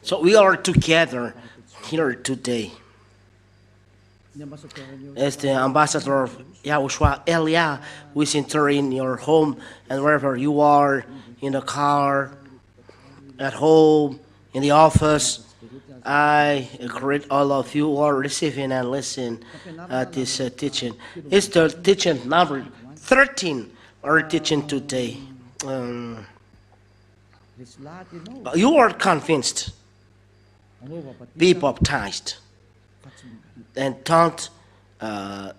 So we are together here today. As the ambassador of YAHOSHUAH, Elia, who is entering your home and wherever you are, in the car, at home, in the office, I greet all of you who are receiving and listening this teaching. It's the teaching number 13, our teaching today. You are convinced, be baptized, and don't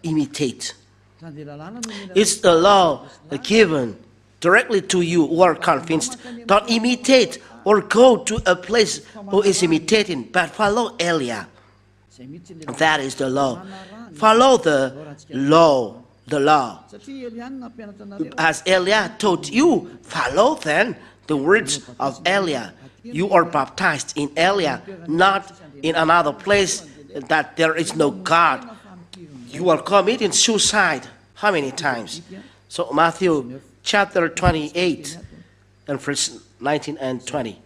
imitate. It's the law given directly to you who are convinced. Don't imitate or go to a place who is imitating, but follow Elia. That is the law. Follow the law. The law. As Elia taught you, follow then the words of Elia. You are baptized in Elia, not in another place that there is no God. You are committing suicide. How many times? So Matthew chapter 28 and verse 19 and 20.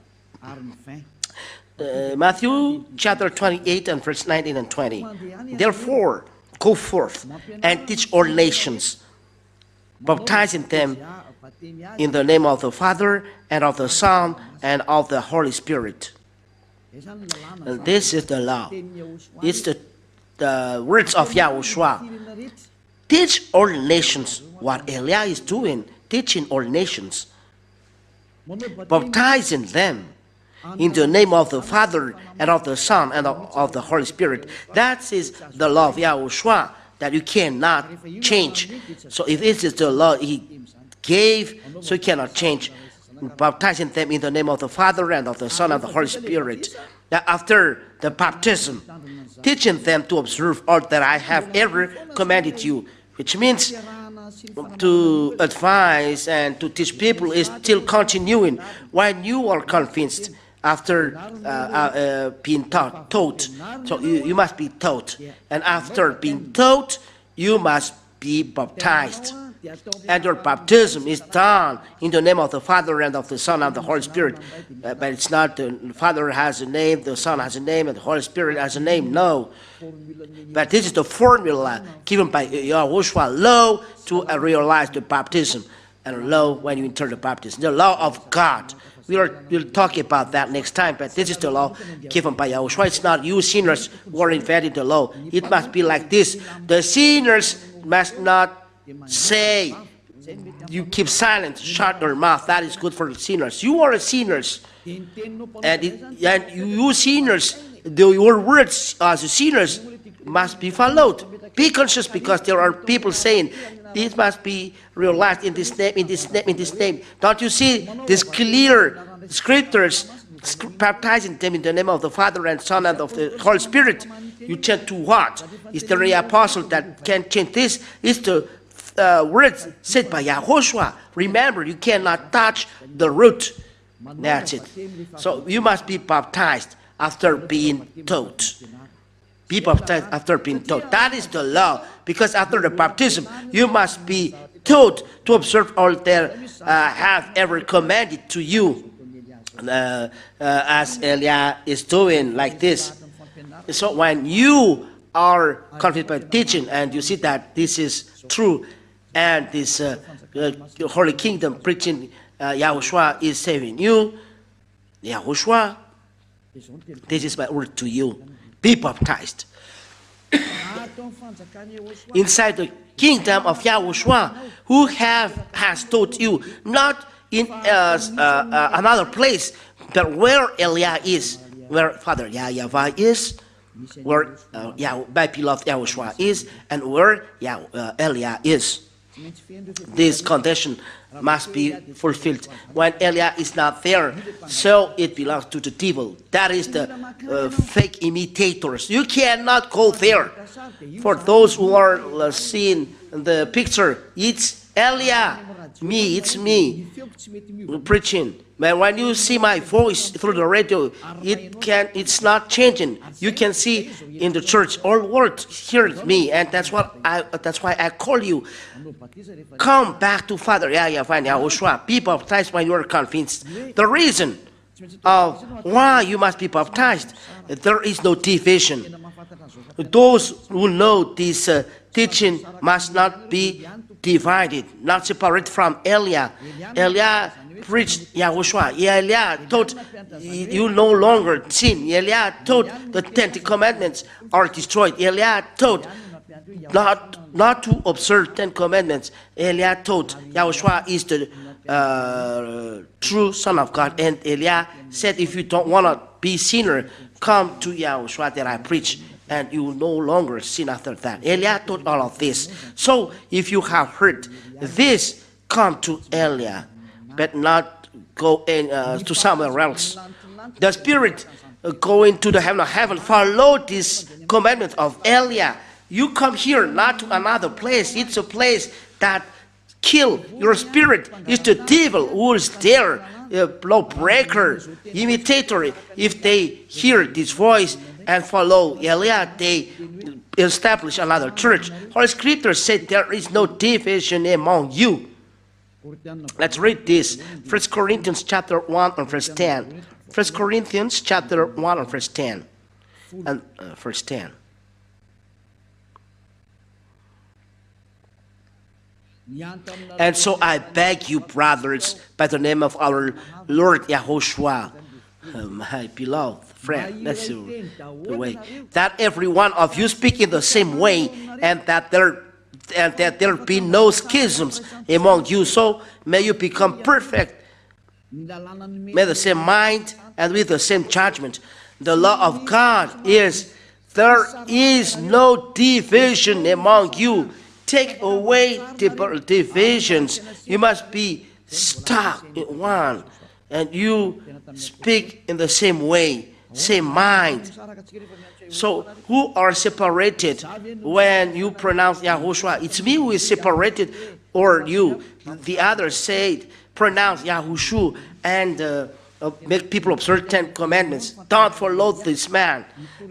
Matthew chapter 28 and verse 19 and 20. Therefore, go forth and teach all nations, baptizing them in the name of the Father and of the Son and of the Holy Spirit. And this is the law. It's the words of YAHOSHUAH. Teach all nations what Elia is doing, teaching all nations, baptizing them in the name of the Father and of the Son and of the Holy Spirit. That is the law of YAHOSHUAH that you cannot change. So if this is the law He gave, so you cannot change. Baptizing them in the name of the Father and of the Son and the Holy Spirit. Now after the baptism, teaching them to observe all that I have ever commanded you, which means to advise and to teach people is still continuing when you are convinced after being taught. So you must be taught. And after being taught, you must be baptized. And your baptism is done in the name of the Father and of the Son and the Holy Spirit. But it's not the Father has a name, the Son has a name, and the Holy Spirit has a name. No. But this is the formula given by YAHOSHUAH, law to realize the baptism, and law when you enter the baptism. The law of God. We'll talk about that next time, but this is the law given by YAHOSHUAH. It's not you sinners who are inventing the law. It must be like this. The sinners must not say, you keep silent, shut your mouth. That is good for the sinners. You are sinners. And you sinners, your words as sinners must be followed. Be conscious, because there are people saying, this must be realized in this name, in this name, in this name. Don't you see these clear scriptures baptizing them in the name of the Father and Son and of the Holy Spirit? You change to what? Is there any apostle that can change this? It's the words said by YAHOSHUAH. Remember, you cannot touch the root. That's it. So you must be baptized after being taught. Be baptized after being taught. That is the law. Because after the baptism, you must be taught to observe all that have ever commanded to you. As Elia is doing like this. So when you are convinced by teaching and you see that this is true, and this Holy Kingdom preaching YAHOSHUAH is saving you, YAHOSHUAH, this is my word to you. Be baptized. Inside the kingdom of YAHOSHUAH, who has taught you, not in another place, but where Elia is, where Father YAHVAH is, where my beloved YAHOSHUAH is, and where Elia is. This condition must be fulfilled. When Elia is not there, so it belongs to the devil. That is the fake imitators. You cannot go there. For those who are seeing the picture, it's Elia, it's me preaching. But when you see my voice through the radio, it's not changing. You can see in the church, all world hears me, and that's why I call you. Come back to Father YAHVAH and YAHOSHUAH. Be baptized when you are convinced. The reason of why you must be baptized. There is no division. Those who know this teaching must not be divided, not separate from Eliah. Eliah preached Yahushua. Eliah taught you no longer sin. Eliah taught the 10 Commandments are destroyed. Eliah taught not to observe 10 Commandments. Eliah taught Yahushua is the true Son of God. And Eliah said, if you don't want to be sinner, come to Yahushua that I preach, and you will no longer sin after that. Eliah taught all of this. So if you have heard this, come to Eliah, but not go to somewhere else. The Spirit going to the heaven of heaven, follow this commandment of Eliah. You come here, not to another place. It's a place that kill your spirit. It's the devil who is there, lawbreaker, imitator. If they hear this voice and follow Eliah, they establish another church. Holy Scripture said there is no division among you. Let's read this. 1 Corinthians chapter 1 and verse 10. 1 Corinthians chapter 1 and verse 10. And verse 10. And so I beg you, brothers, by the name of our Lord YAHOSHUAH, my beloved friend, that's the way, that every one of you speak in the same way, and that there be no schisms among you. So may you become perfect, may the same mind and with the same judgment. The law of God is, there is no division among you. Take away divisions. You must be stuck in one, and you speak in the same way, same mind. So who are separated when you pronounce Yahushua? It's me who is separated, or you. The others say, pronounce Yahushua and make people observe 10 commandments. Don't follow this man,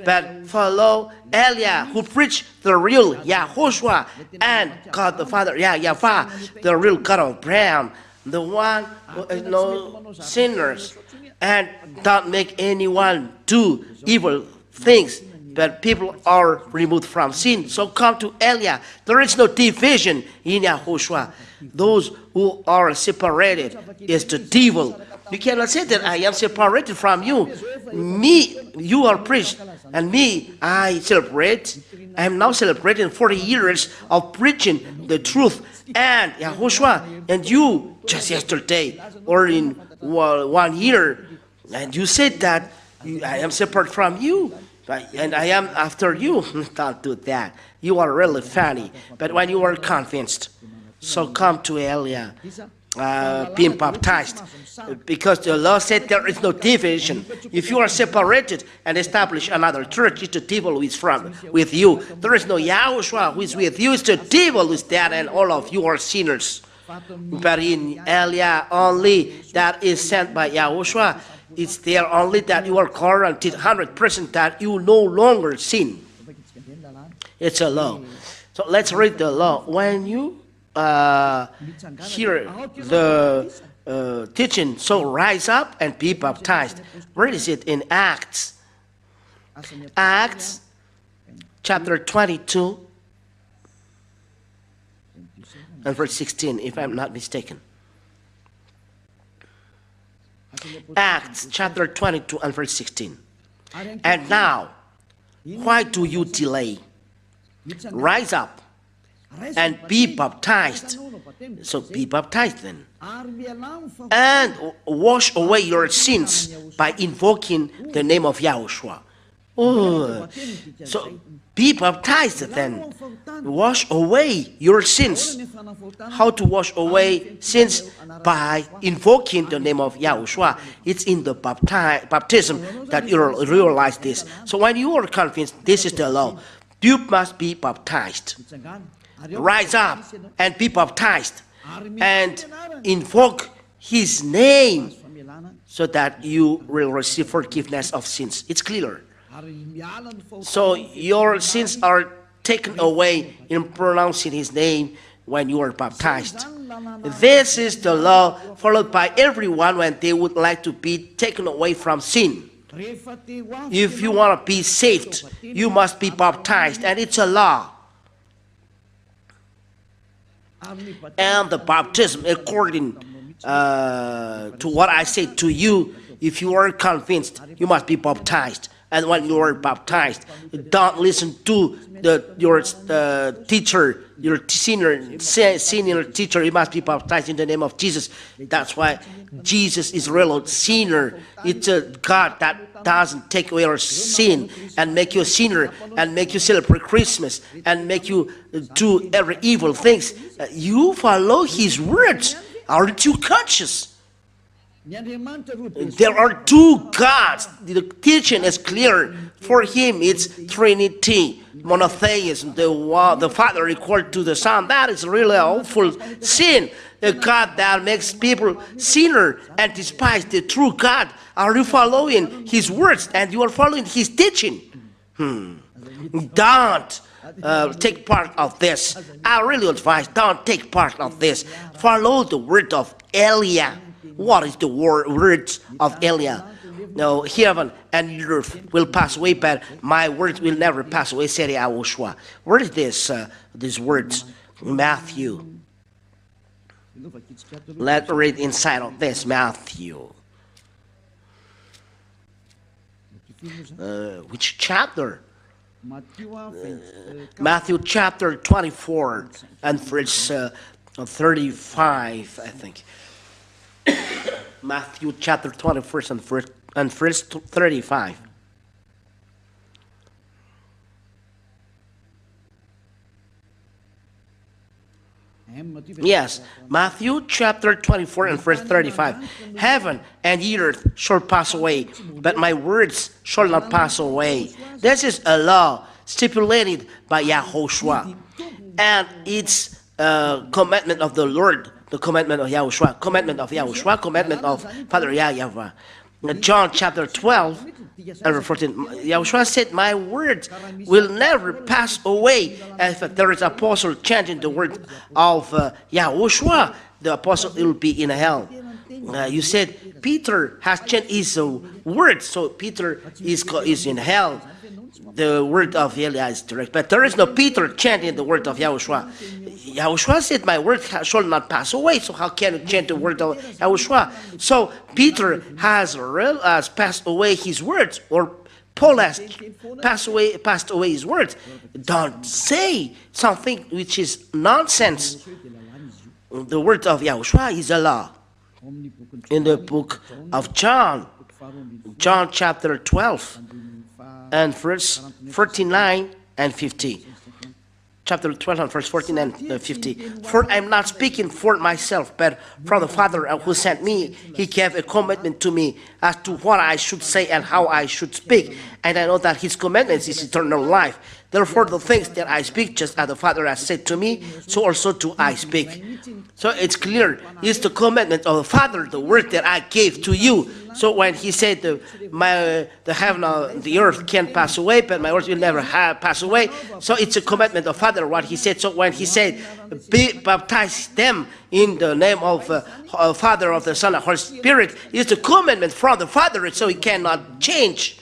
but follow Eliah, who preached the real Yahushua and God the Father, YAHVAH, the real God of Abraham, the one who is no sinners, and don't make anyone do evil things, but people are removed from sin. So come to Eliah. There is no division in Yahushua. Those who are separated is the devil. You cannot say that I am separated from you. Me, you are preached, and me, I celebrate. I am now celebrating 40 years of preaching the truth and Yahushua, and you just yesterday or in 1 year, and you said that I am separate from you, and I am after you. Don't do that. You are really funny. But when you are convinced, so come to Eliah, being baptized, because the law said there is no division. If you are separated and establish another church, it's the devil who is with you. There is no Yahushua who is with you. It's the devil who is there, and all of you are sinners. But in Eliah only, that is sent by Yahushua, it's there only that you are guaranteed 100% that you no longer sin. It's a law. So let's read the law. When you hear the teaching, so rise up and be baptized. Where is it? In Acts. Acts chapter 22 and verse 16, if I'm not mistaken. Acts chapter 22 and verse 16. And now, why do you delay? Rise up and be baptized. So be baptized then. And wash away your sins by invoking the name of Yahushua. Oh, so be baptized then. Wash away your sins. How to wash away sins? By invoking the name of Yahushua. It's in the baptism that you realize this. So when you are convinced this is the law, you must be baptized. Rise up and be baptized and invoke his name so that you will receive forgiveness of sins. It's clear. So your sins are taken away in pronouncing his name when you are baptized. This is the law followed by everyone when they would like to be taken away from sin. If you want to be saved, you must be baptized, and it's a law. And the baptism, according to what I say to you, if you are convinced, you must be baptized. And when you are baptized, don't listen to your teacher, your senior teacher. You must be baptized in the name of Jesus. That's why Jesus is real sinner. It's a God that doesn't take away your sin and make you a sinner and make you celebrate Christmas and make you do every evil things. You follow His words. Aren't you conscious? There are two gods. The teaching is clear. For Him, it's Trinity, monotheism. The Father equal to the Son. That is really an awful sin. A God that makes people sinner and despise the true God. Are you following His words and you are following His teaching? Don't take part of this. I really advise, don't take part of this. Follow the word of Eliah. What is the words of Eliah? No, heaven and earth will pass away, but my words will never pass away, said YAHOSHUAH. Where is this? These words? Matthew. Let's read inside of this, Matthew. Which chapter? Matthew chapter 24 and verse 35, I think. Matthew chapter 24 and verse 35. Yes, Matthew chapter 24 and verse 35. Heaven and earth shall pass away, but my words shall not pass away. This is a law stipulated by YAHOSHUAH, and it's a commandment of the Lord, the commandment of YAHOSHUAH, commandment of YAHOSHUAH, commandment of Father YAHVAH. John chapter 12 and 14, YAHOSHUAH said, my words will never pass away. If there is an apostle changing the word of YAHOSHUAH, the apostle will be in hell. You said Peter has changed his words, so Peter is in hell. The word of Eliah is direct, but there is no Peter chanting the word of YAHOSHUAH. YAHOSHUAH said, my word shall not pass away, so how can you chant the word of YAHOSHUAH? So Peter has passed away his words, or Paul has passed away his words. Don't say something which is nonsense. The word of YAHOSHUAH is a law. In the book of John chapter 12 and verse 49 and 50. Chapter 12 and verse 14 and 50. For I am not speaking for myself, but from the Father who sent me. He gave a commandment to me as to what I should say and how I should speak. And I know that His commandments is eternal life. Therefore, the things that I speak, just as the Father has said to me, so also do I speak. So it's clear. It's the commandment of the Father, the word that I gave to you. So when He said, the heaven and the earth can pass away, but my words will never pass away. So it's a commandment of the Father, what He said. So when He said, baptize them in the name of Father, of the Son, and Holy Spirit, it's a commandment from the Father, so He cannot change.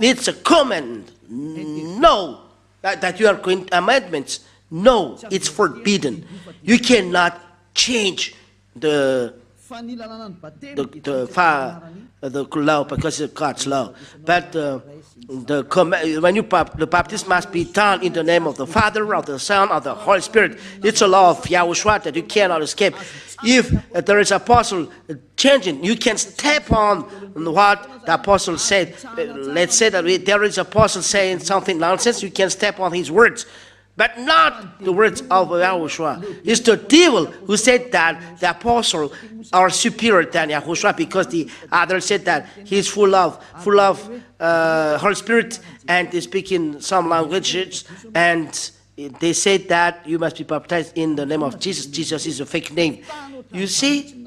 It's a command. No. That you are going amendments. No, it's forbidden. You cannot change the law because it's God's law. But the baptism must be done in the name of the Father, of the Son, of the Holy Spirit. It's a law of YAHOSHUAH that you cannot escape. If there is an apostle changing, you can step on what the apostle said. Let's say that there is an apostle saying something nonsense, you can step on his words. But not the words of YAHOSHUAH. It's the devil who said that the apostle are superior than YAHOSHUAH, because the others said that he's full of Holy Spirit and they speak in some languages, and they said that you must be baptized in the name of Jesus. Jesus is a fake name. You see,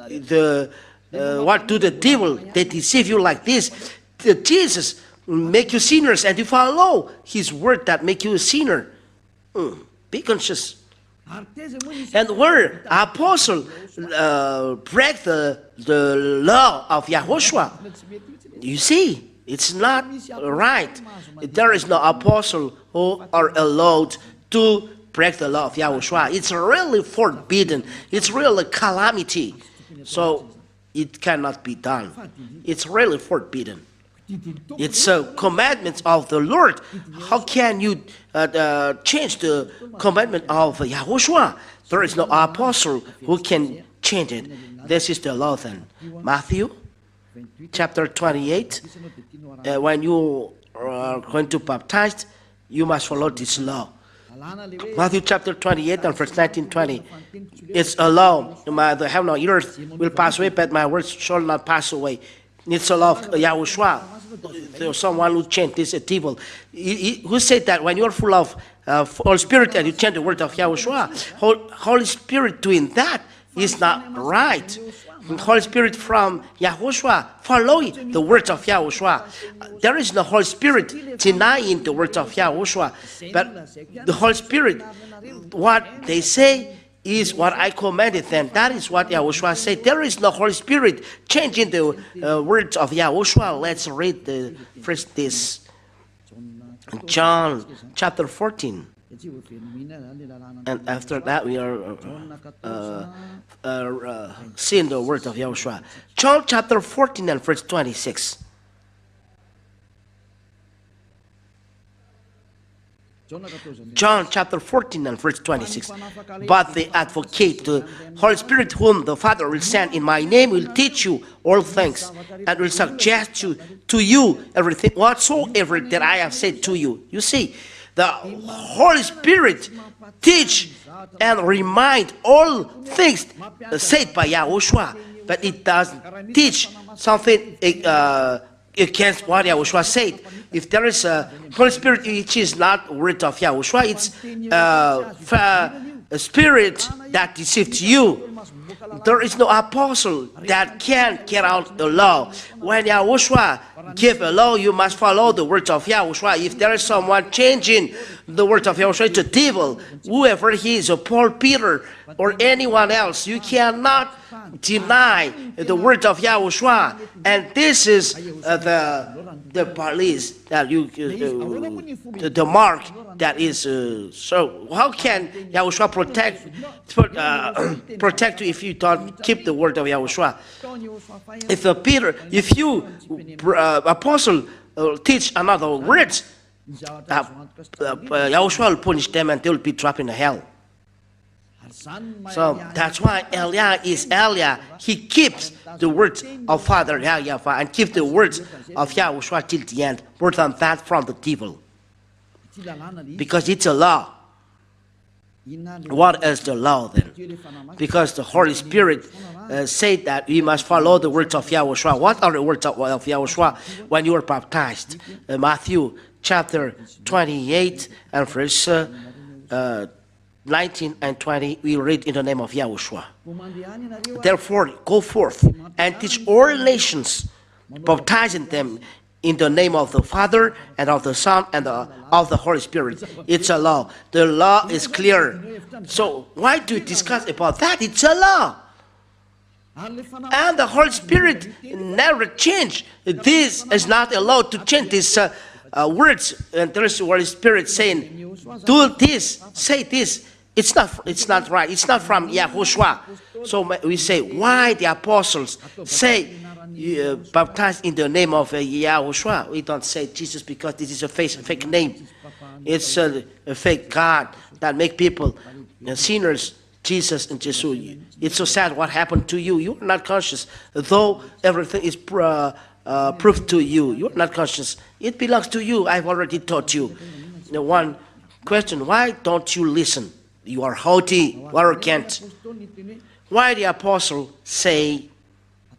what do the devil? They deceive you like this. Jesus make you sinners, and you follow his word that make you a sinner. Be conscious. And where apostle break the law of Yahushua, you see, it's not right. There is no apostle who are allowed to break the law of Yahushua. It's really forbidden. It's really calamity. So it cannot be done. It's really forbidden. It's a commandment of the Lord. How can you change the commandment of Yahushua? There is no apostle who can change it. This is the law then. Matthew chapter 28. When you are going to baptize, you must follow this law. Matthew chapter 28 and verse 19-20. It's a law. The heaven and earth will pass away, but my words shall not pass away. It's a law of Yahushua. There's someone who changed this devil. Who said that when you're full of Holy Spirit and you chant the word of Yahushua, Holy Spirit doing that is not right. Holy Spirit from Yahushua following the words of Yahushua. There is no Holy Spirit denying the words of Yahushua. But the Holy Spirit, what they say is what I commanded them. That is what Yahushua said. There is no Holy Spirit changing the words of Yahushua. Let's read first this. John chapter 14. And after that we are seeing the word of Yahushua. John chapter 14 and verse 26. John chapter 14 and verse 26. But the advocate, the Holy Spirit whom the Father will send in my name, will teach you all things and will suggest to you everything whatsoever that I have said to you. You see, the Holy Spirit teach and remind all things said by Yahushua, but it doesn't teach something against what Yahushua said. If there is a Holy Spirit which is not word of Yahushua, it's a spirit that deceives you. There is no apostle that can get out the law. When Yahushua give a law, you must follow the words of Yahushua. If there is someone changing the words of Yahushua, it's a devil. Whoever he is, a Paul, Peter, or anyone else, you cannot deny the word of Yahushua. And this is the police that you the mark that is so how can Yahushua protect you if you don't keep the word of Yahushua? If you apostle teach another words, Yahushua will punish them and they will be trapped in hell. So that's why Eliah is Eliah. He keeps the words of Father YAHVAH and keeps the words of Yahushua till the end. More than that from the devil. Because it's a law. What is the law then? Because the Holy Spirit said that we must follow the words of Yahushua. What are the words of Yahushua when you are baptized? Matthew chapter 28 and verse 19 and 20, we read in the name of Yahushua. Therefore, go forth and teach all nations, baptizing them in the name of the Father and of the Son and of the Holy Spirit. It's a law. The law is clear. So why do you discuss about that? It's a law. And the Holy Spirit never changed. This is not allowed to change these words. And there is the Holy Spirit saying, do this, say this. It's not right. It's not from Yahushua. So we say, why the apostles say baptized in the name of Yahushua? We don't say Jesus because this is a fake name. It's a fake God that make people sinners, Jesus and Jesus. It's so sad what happened to you. You are not conscious. Though everything is proved to you, you are not conscious. It belongs to you. I've already taught you. One question, why don't you listen? You are haughty, arrogant. Why the apostle say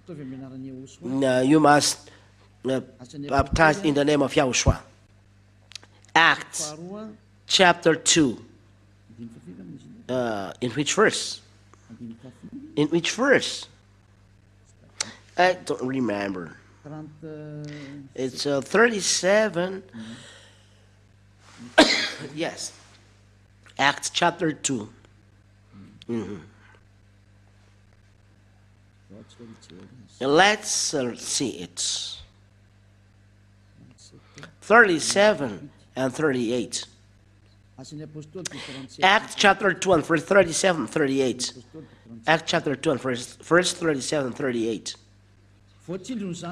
you must baptize in the name of Yahushua? Acts chapter 2. In which verse? In which verse? I don't remember. It's 37. Yes. Acts chapter 2. Let's see it. 37 and 38. Acts chapter 2 and verse 37 and 38. Acts chapter 2 and verse 37 and 38.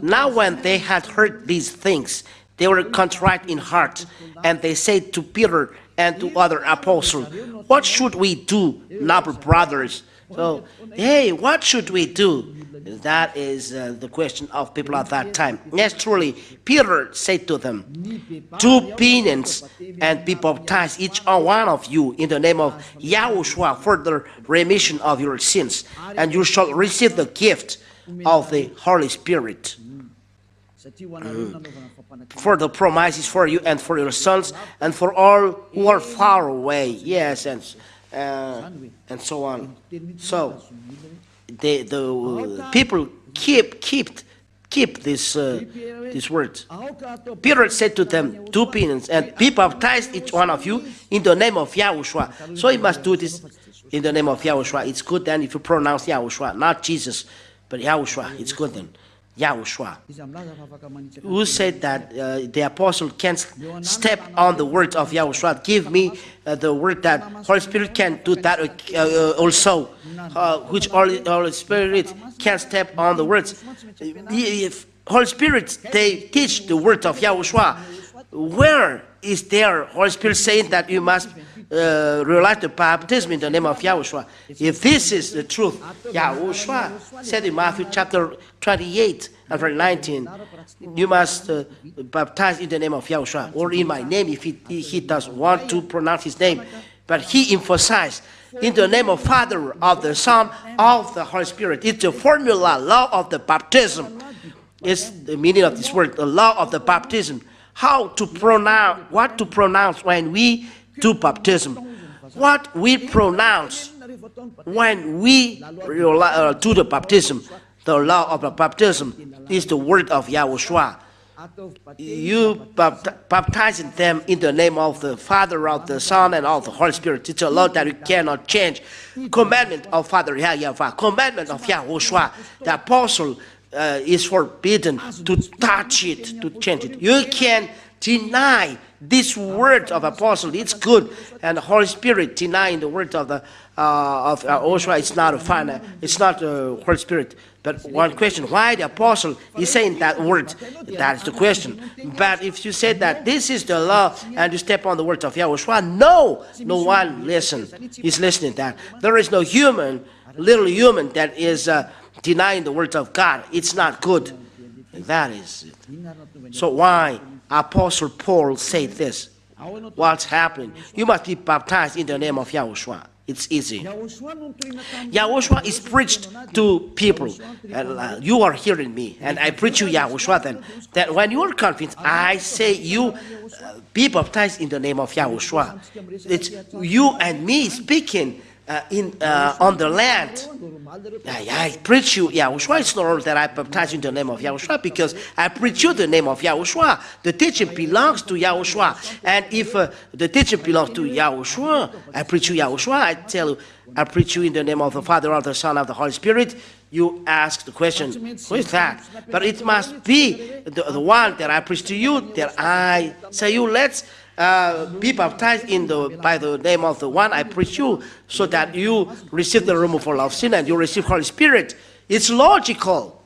Now when they had heard these things, they were contrite in heart, and they said to Peter and to other apostles, "What should we do now, brothers?" So, hey, what should we do? That is the question of people at that time. Yes, truly, Peter said to them, "Do penance and be baptized, each one of you, in the name of YAHOSHUAH for the remission of your sins, and you shall receive the gift of the Holy Spirit. For the promise is for you and for your sons and for all who are far away." Yes, and so on. So the people keep this word. Peter said to them, "Do penance and be baptized, each one of you, in the name of YAHOSHUAH." So you must do this in the name of YAHOSHUAH. It's good then if you pronounce YAHOSHUAH, not Jesus, but YAHOSHUAH. It's good then. YAHOSHUAH. Who said that the apostle can't step on the word of YAHOSHUAH? Give me the word that Holy Spirit can do that also. Which Holy Spirit can step on the words. If Holy Spirit, they teach the word of YAHOSHUAH. Where is there Holy Spirit saying that you must realize the baptism in the name of YAHOSHUAH? If this is the truth, YAHOSHUAH said in Matthew chapter 28 and verse 19, "You must baptize in the name of YAHOSHUAH," or in my name if he does want to pronounce his name. But he emphasized, "In the name of Father, of the Son, of the Holy Spirit." It's a formula, law of the baptism. It's the meaning of this word, the law of the baptism. How to pronounce, what to pronounce when we do baptism. What we pronounce when we do the baptism. The law of the baptism is the word of YAHOSHUAH. You baptize them in the name of the Father, of the Son, and of the Holy Spirit. It's a law that you cannot change. Commandment of Father YAHVAH, commandment of YAHOSHUAH. The apostle is forbidden to touch it, to change it. You can deny this word of apostle. It's good, and the Holy Spirit denying the word of YAHOSHUAH. It's not a fine. It's not the Holy Spirit. But one question: why the apostle is saying that word? That is the question. But if you say that this is the law and you step on the word of YAHOSHUAH, no one is listening to that. There is no little human that is denying the word of God. It's not good. That is it. So why Apostle Paul said this? What's happening? You must be baptized in the name of YAHOSHUAH. It's easy. YAHOSHUAH is preached to people, and you are hearing me, and I preach you YAHOSHUAH. Then that when you are convinced, I say you be baptized in the name of YAHOSHUAH. It's you and me speaking on the land. I preach you YAHOSHUAH. It's not that I baptize you in the name of YAHOSHUAH, because I preach you the name of YAHOSHUAH. The teaching belongs to YAHOSHUAH. And if the teaching belongs to YAHOSHUAH, I preach you YAHOSHUAH. I tell you, I preach you in the name of the Father, of the Son, of the Holy Spirit. You ask the question, who is that? But it must be the one that I preach to you, that I say you, let's be baptized by the name of the one I preach you, so that you receive the removal of sin and you receive Holy Spirit. It's logical.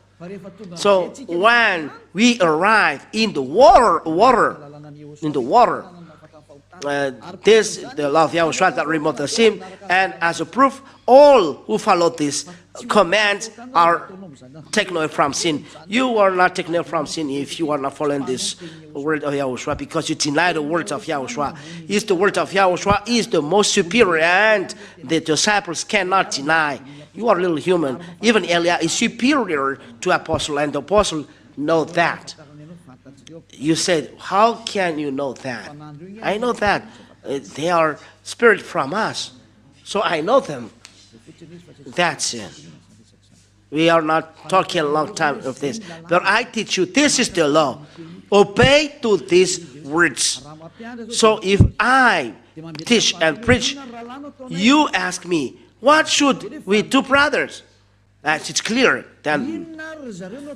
So when we arrive in the water, this the law of YAHOSHUAH that removes the sin, and as a proof, all who follow this command are taken away from sin. You are not taken away from sin if you are not following this word of YAHOSHUAH, because you deny the words of YAHOSHUAH. Is the word of YAHOSHUAH is the most superior, and the disciples cannot deny. You are a little human. Even Eliah is superior to apostle, and the apostle know that. You said, how can you know that? I know that. They are spirit from us. So I know them. That's it. We are not talking a long time of this. But I teach you, this is the law. Obey to these words. So if I teach and preach, you ask me, What should we do, brothers? As it's clear. Then,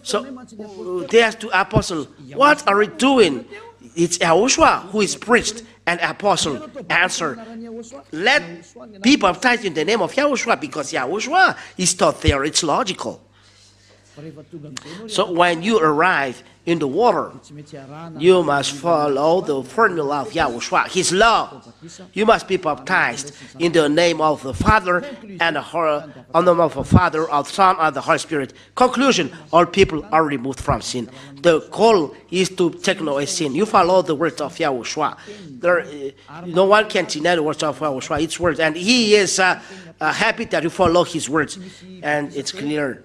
so they asked the apostle, what are we doing? It's YAHOSHUAH who is priest and apostle. Answer, let be baptized in the name of YAHOSHUAH, because YAHOSHUAH is taught there. It's logical. So when you arrive in the water, you must follow the formula of YAHOSHUAH, His law. You must be baptized in the name of the Father and on the name of the Father, of the Son, and the Holy Spirit. Conclusion: all people are removed from sin. The goal is to take away sin. You follow the words of YAHOSHUAH. No one can deny the words of YAHOSHUAH. It's words, and He is happy that you follow His words. And it's clear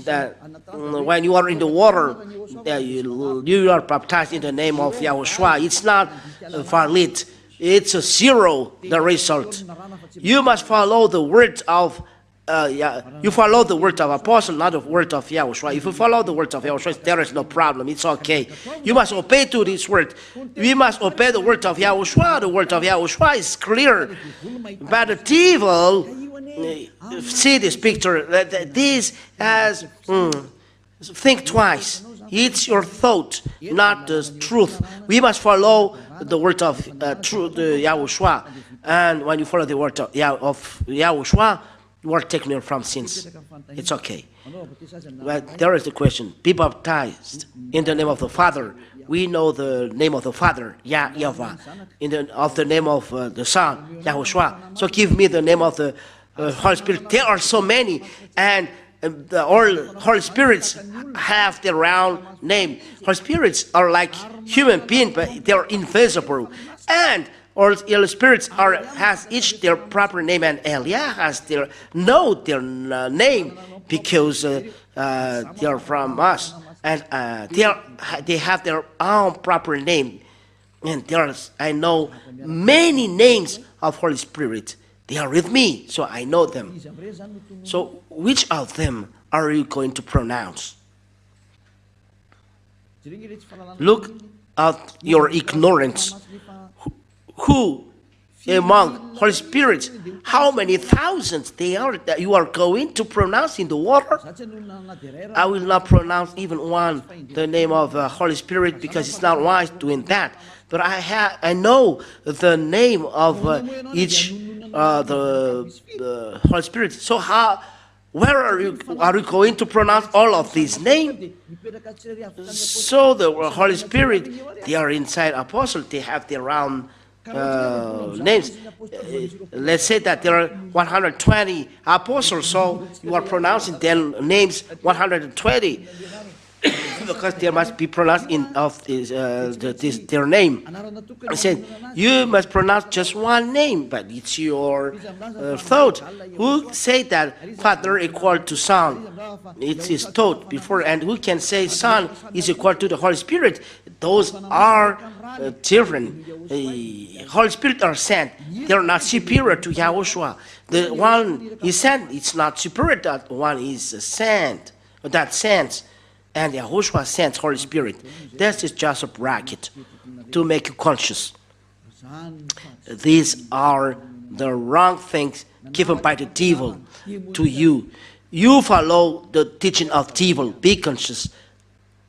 that when you are in the water, you are baptized in the name of YAHOSHUAH. It's not valid. It's a zero, the result. You must follow the words of you follow the words of apostle, not the words of YAHOSHUAH. If you follow the words of YAHOSHUAH, there is no problem. It's okay. You must obey to this word. We must obey the words of YAHOSHUAH. The word of YAHOSHUAH is clear. But the devil see this picture. This as think twice. It's your thought, not the truth. We must follow the word of truth, YAHOSHUAH. And when you follow the word of YAHOSHUAH, you are taken from sins. It's okay. But there is the question: be baptized in the name of the Father. We know the name of the Father, YAHVAH. In the name of the Son, YAHOSHUAH. So give me the name of the Holy Spirit. There are so many, and the Holy Spirits have their own name. Holy Spirits are like human beings, but they are invisible. And all spirits has each their proper name, and Elia has their name because they are from us, and they have their own proper name. And I know many names of Holy Spirit. They are with me, so I know them. So which of them are you going to pronounce? Look at your ignorance. Who among Holy Spirits, how many thousands they are that you are going to pronounce in the water? I will not pronounce even one, the name of Holy Spirit, because it's not wise doing that. But I know the name of each the Holy Spirit. So where are you going to pronounce all of these names? So the Holy Spirit, they are inside apostles. They have their own names. Let's say that there are 120 apostles, so you are pronouncing their names 120 because they must be pronounced in of their name. I said you must pronounce just one name, but it's your thought. Who say that Father equal to Son? It's his thought before, and who can say Son is equal to the Holy Spirit? Those are different. Holy Spirit are sent. They are not superior to YAHOSHUAH. The one is sent, it's not superior. That one is sent. That sends. And YAHOSHUAH sends Holy Spirit. This is just a bracket to make you conscious. These are the wrong things given by the devil to you. You follow the teaching of devil. Be conscious.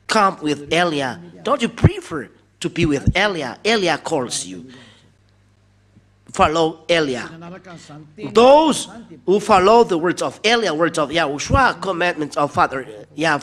Come with Elia. Don't you prefer to be with Elia? Elia calls you. Follow Elia. Those who follow the words of Elia, words of YAHOSHUAH, commandments of Father YAHVAH,